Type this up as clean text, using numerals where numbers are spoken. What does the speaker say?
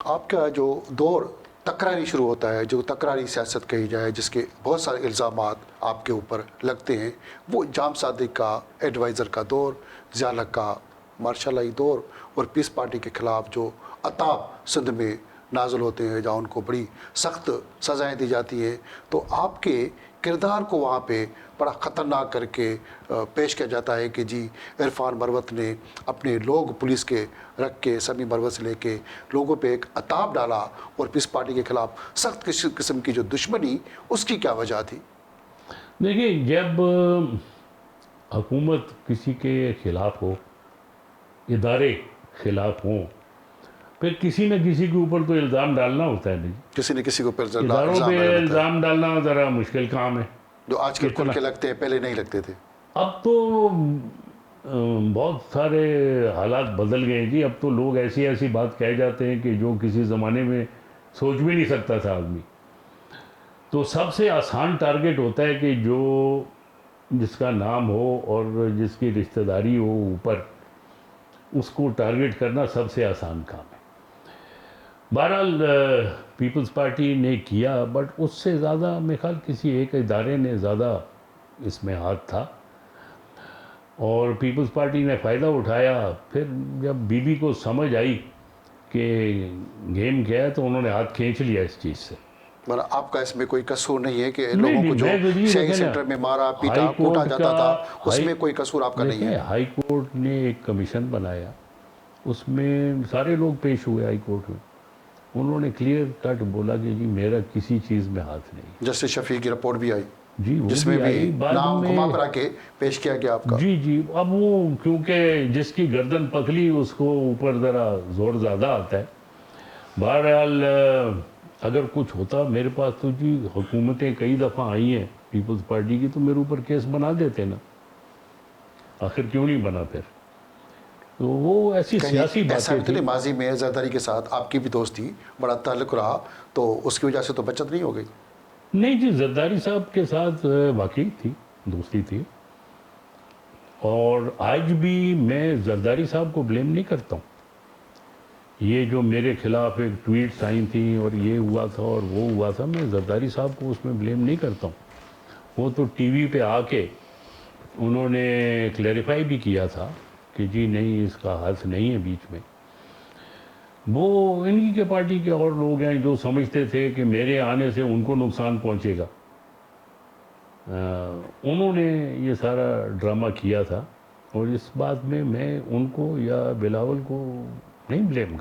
آپ کا جو دور تکراری شروع ہوتا ہے، جو تکراری سیاست کہی جائے، جس کے بہت سارے الزامات آپ کے اوپر لگتے ہیں، وہ جام صادق کا ایڈوائزر کا دور، ضیاء الحق کا مارشل آئی دور، اور پیس پارٹی کے خلاف جو عطاب سندھ میں نازل ہوتے ہیں جہاں ان کو بڑی سخت سزائیں دی جاتی ہیں، تو آپ کے کردار کو وہاں پہ بڑا خطرناک کر کے پیش کیا جاتا ہے کہ جی عرفان مروت نے اپنے لوگ پولیس کے رکھ کے، سمیع مروت سے لے کے لوگوں پہ ایک عطاب ڈالا، اور پیس پارٹی کے خلاف سخت قسم کی جو دشمنی، اس کی کیا وجہ تھی؟ دیکھیں، جب حکومت کسی کے خلاف ہو، ادارے خلاف ہوں، پھر کسی نہ کسی کے اوپر تو الزام ڈالنا ہوتا ہے نہیں. کسی نے کسی کو اداروں الزام پہ لگانا ہوتا ہے، الزام ڈالنا ذرا مشکل کام ہے. جو آج کل کھل اتنا کے لگتے ہیں، پہلے نہیں لگتے تھے. اب تو بہت سارے حالات بدل گئے جی. اب تو لوگ ایسی ایسی بات کہہ جاتے ہیں کہ جو کسی زمانے میں سوچ بھی نہیں سکتا تھا آدمی. تو سب سے آسان ٹارگٹ ہوتا ہے کہ جس کا نام ہو اور جس کی رشتہ داری ہو اوپر، اس کو ٹارگٹ کرنا سب سے آسان کام ہے. بہرحال پیپلز پارٹی نے کیا، بٹ اس سے زیادہ میرے خیال کسی ایک ادارے نے زیادہ اس میں ہاتھ تھا، اور پیپلز پارٹی نے فائدہ اٹھایا. پھر جب بی بی کو سمجھ آئی کہ گیم کیا ہے، تو انہوں نے ہاتھ کھینچ لیا اس چیز سے. مطلب آپ کا اس میں کوئی قصور نہیں ہے کہ لوگوں نہیں کو جو میں تو جی شہری دیکھیں نا، سینٹر میں مارا ہائی پیٹا کوٹا کورٹ جاتا کا تھا، اس میں کوئی قصور آپ کا نہیں دیکھیں ہے. ہائی کورٹ نے ایک کمیشن بنایا، اس میں سارے لوگ پیش ہوئے ہائی کورٹ میں. انہوں نے کلیئر کٹ بولا کہ جی میرا کسی چیز میں ہاتھ نہیں. جسٹس شفیع کی رپورٹ بھی آئی، جی وہ جس میں بھی بھی آئی بعد نام میں. گھما پھرا کے پیش کیا گیا آپ کا. جی اب وہ کیونکہ جس کی گردن پکڑی اس کو اوپر ذرا زور زیادہ آتا ہے. بہرحال اگر کچھ ہوتا میرے پاس تو جی حکومتیں کئی دفعہ آئی ہیں پیپلز پارٹی کی، تو میرے اوپر کیس بنا دیتے نا. آخر کیوں نہیں بنا پھر؟ تو وہ ایسی کہیں سیاسی ایسا باتیں بھی تو تھیں. نہیں ماضی میں زرداری کے ساتھ آپ کی بھی دوستی بڑا تعلق رہا، تو اس کی وجہ سے تو بچت نہیں ہو گئی؟ نہیں جی، زرداری صاحب کے ساتھ واقعی تھی، دوستی تھی. اور آج بھی میں زرداری صاحب کو بلیم نہیں کرتا ہوں. یہ جو میرے خلاف ایک ٹویٹس آئی تھیں اور یہ ہوا تھا اور وہ ہوا تھا، میں زرداری صاحب کو اس میں بلیم نہیں کرتا ہوں. وہ تو ٹی وی پہ آ کے انہوں نے کلیریفائی بھی کیا تھا کہ جی نہیں، اس کا ہاتھ نہیں ہے بیچ میں. وہ انہی کے پارٹی کے اور لوگ ہیں جو سمجھتے تھے کہ میرے آنے سے ان کو نقصان پہنچے گا. انہوں نے یہ سارا ڈرامہ کیا تھا، اور اس بات میں ان کو یا بلاول کو نہیں بلیم